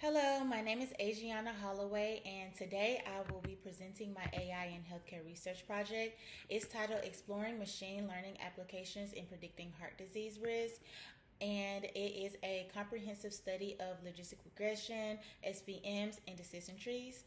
Hello, my name is Asiana Holloway, and today I will be presenting my AI in healthcare research project. It's titled Exploring Machine Learning Applications in Predicting Heart Disease Risk, and it is a comprehensive study of logistic regression, SVMs, and decision trees.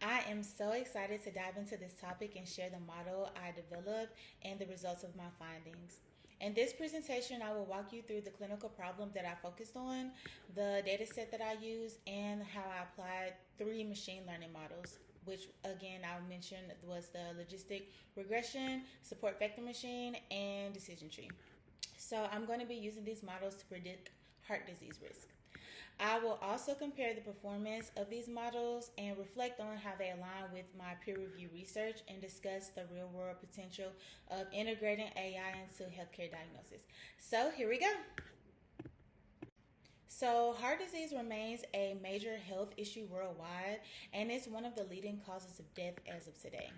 I am so excited to dive into this topic and share the model I developed and the results of my findings. In this presentation, I will walk you through the clinical problem that I focused on, the data set that I used, and how I applied three machine learning models, which again I mentioned was the logistic regression, support vector machine, and decision tree. So I'm going to be using these models to predict heart disease risk. I will also compare the performance of these models and reflect on how they align with my peer-reviewed research and discuss the real-world potential of integrating AI into healthcare diagnosis. So here we go. So, heart disease remains a major health issue worldwide, and it's one of the leading causes of death as of today.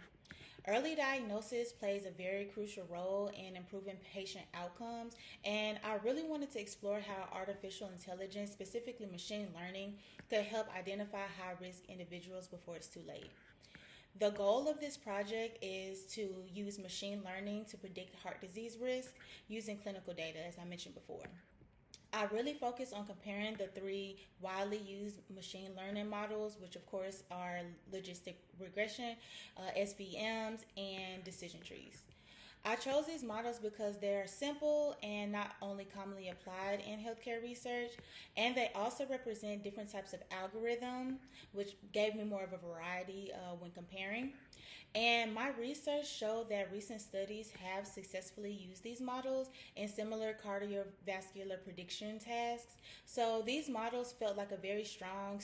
Early diagnosis plays a very crucial role in improving patient outcomes, and I really wanted to explore how artificial intelligence, specifically machine learning, could help identify high-risk individuals before it's too late. The goal of this project is to use machine learning to predict heart disease risk using clinical data, as I mentioned before. I really focus on comparing the three widely used machine learning models, which of course are logistic regression, SVMs, and decision trees. I chose these models because they are simple and not only commonly applied in healthcare research, and they also represent different types of algorithm, which gave me more of a variety when comparing. And my research showed that recent studies have successfully used these models in similar cardiovascular prediction tasks. So these models felt like a very strong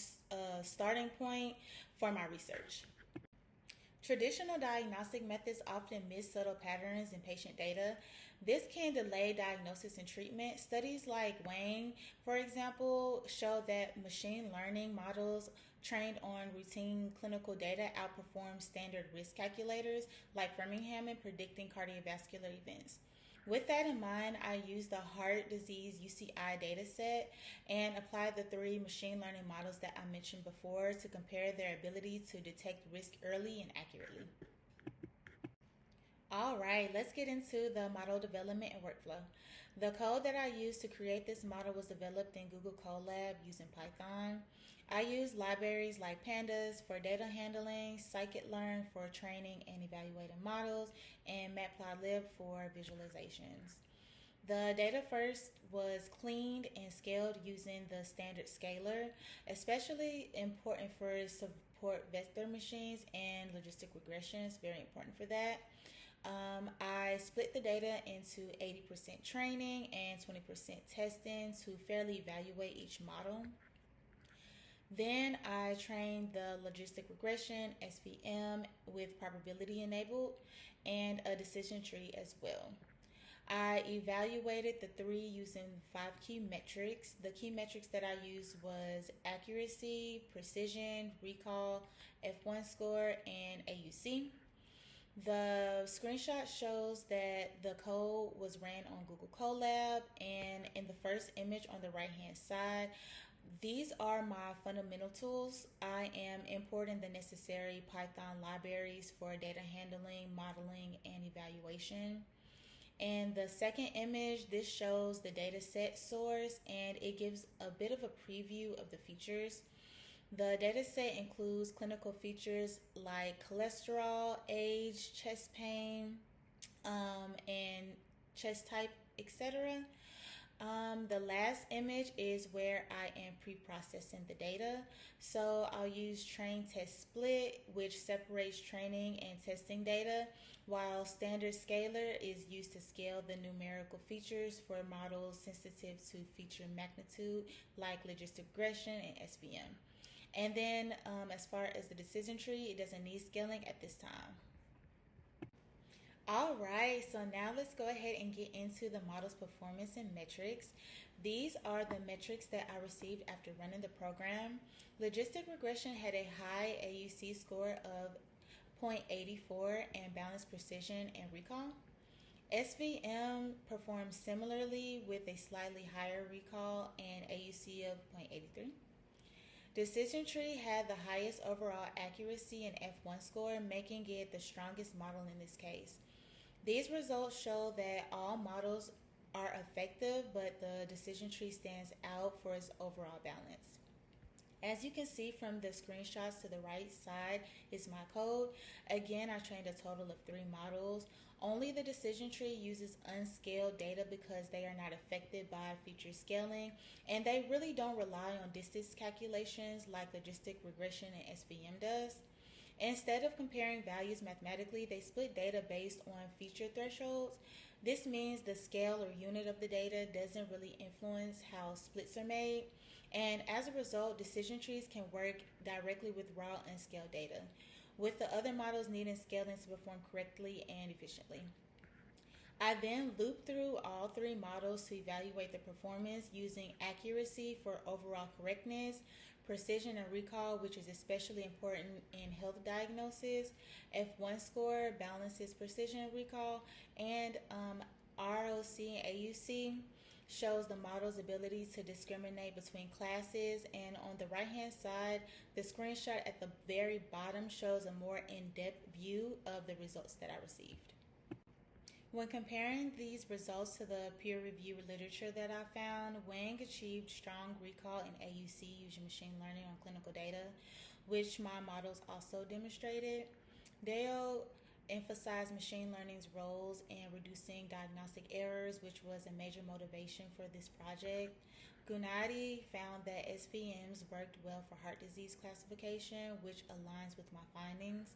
starting point for my research. Traditional diagnostic methods often miss subtle patterns in patient data. This can delay diagnosis and treatment. Studies like Wang, for example, show that machine learning models trained on routine clinical data outperform standard risk calculators like Framingham in predicting cardiovascular events. With that in mind, I used the heart disease UCI dataset and applied the three machine learning models that I mentioned before to compare their ability to detect risk early and accurately. All right, let's get into the model development and workflow. The code that I used to create this model was developed in Google Colab using Python. I used libraries like Pandas for data handling, scikit-learn for training and evaluating models, and matplotlib for visualizations. The data first was cleaned and scaled using the standard scaler, especially important for support vector machines and logistic regression. It's very important for that. I split the data into 80% training and 20% testing to fairly evaluate each model. Then I trained the logistic regression, SVM, with probability enabled and a decision tree as well. I evaluated the three using 5 key metrics. The key metrics that I used was accuracy, precision, recall, F1 score, and AUC. The screenshot shows that the code was ran on Google Colab, and in the first image on the right hand side, these are my fundamental tools. I am importing the necessary Python libraries for data handling, modeling, and evaluation. And the second image, this shows the data set source and it gives a bit of a preview of the features. The data set includes clinical features like cholesterol, age, chest pain, and chest type, etc. The last image is where I am pre-processing the data. So I'll use train test split, which separates training and testing data, while standard scalar is used to scale the numerical features for models sensitive to feature magnitude like logistic regression and SVM. And then as far as the decision tree, it doesn't need scaling at this time. All right, so now let's go ahead and get into the model's performance and metrics. These are the metrics that I received after running the program. Logistic regression had a high AUC score of 0.84 and balanced precision and recall. SVM performed similarly with a slightly higher recall and AUC of 0.83. Decision Tree had the highest overall accuracy and F1 score, making it the strongest model in this case. These results show that all models are effective, but the decision tree stands out for its overall balance. As you can see from the screenshots to the right side is my code. Again, I trained a total of 3 models. Only the decision tree uses unscaled data because they are not affected by feature scaling, and they really don't rely on distance calculations like Logistic, Regression, and SVM does. Instead of comparing values mathematically, they split data based on feature thresholds. This means the scale or unit of the data doesn't really influence how splits are made. And as a result, decision trees can work directly with raw unscaled data, with the other models needing scaling to perform correctly and efficiently. I then looped through all 3 models to evaluate the performance using accuracy for overall correctness, precision and recall, which is especially important in health diagnosis, F1 score balances precision and recall, and ROC and AUC shows the model's ability to discriminate between classes. And on the right hand side, the screenshot at the very bottom shows a more in-depth view of the results that I received. When comparing these results to the peer-reviewed literature that I found, Wang achieved strong recall in AUC using machine learning on clinical data, which my models also demonstrated. Dale emphasized machine learning's roles in reducing diagnostic errors, which was a major motivation for this project. Gunadi found that SVMs worked well for heart disease classification, which aligns with my findings.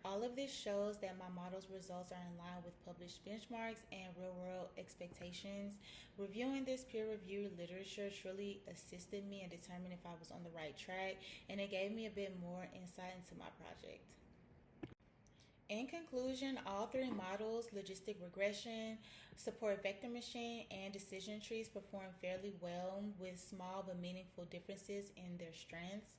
All of this shows that my model's results are in line with published benchmarks and real-world expectations. Reviewing this peer-reviewed literature truly assisted me in determining if I was on the right track, and it gave me a bit more insight into my project. In conclusion, all 3 models, Logistic, Regression, Support Vector Machine, and Decision Trees perform fairly well with small but meaningful differences in their strengths.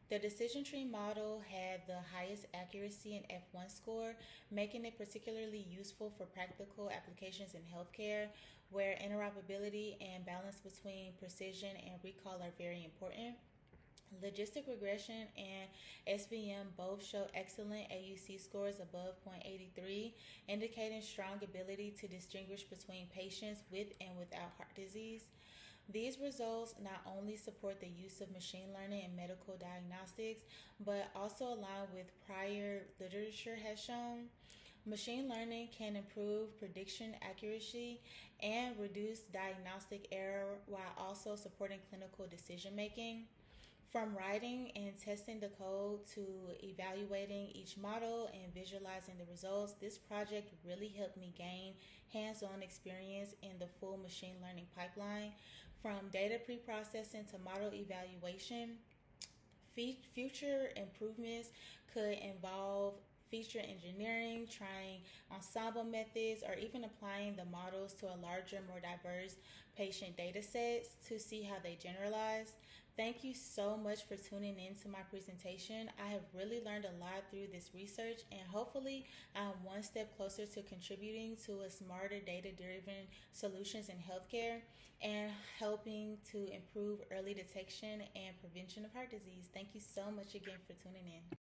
The decision tree model had the highest accuracy and F1 score, making it particularly useful for practical applications in healthcare, where interoperability and balance between precision and recall are very important. Logistic regression and SVM both show excellent AUC scores above 0.83, indicating strong ability to distinguish between patients with and without heart disease. These results not only support the use of machine learning in medical diagnostics, but also align with prior literature has shown. Machine learning can improve prediction accuracy and reduce diagnostic error while also supporting clinical decision making. From writing and testing the code to evaluating each model and visualizing the results, this project really helped me gain hands-on experience in the full machine learning pipeline. From data pre-processing to model evaluation, future improvements could involve feature engineering, trying ensemble methods, or even applying the models to a larger, more diverse patient data sets to see how they generalize. Thank you so much for tuning in to my presentation. I have really learned a lot through this research, and hopefully I'm one step closer to contributing to a smarter data-driven solutions in healthcare and helping to improve early detection and prevention of heart disease. Thank you so much again for tuning in.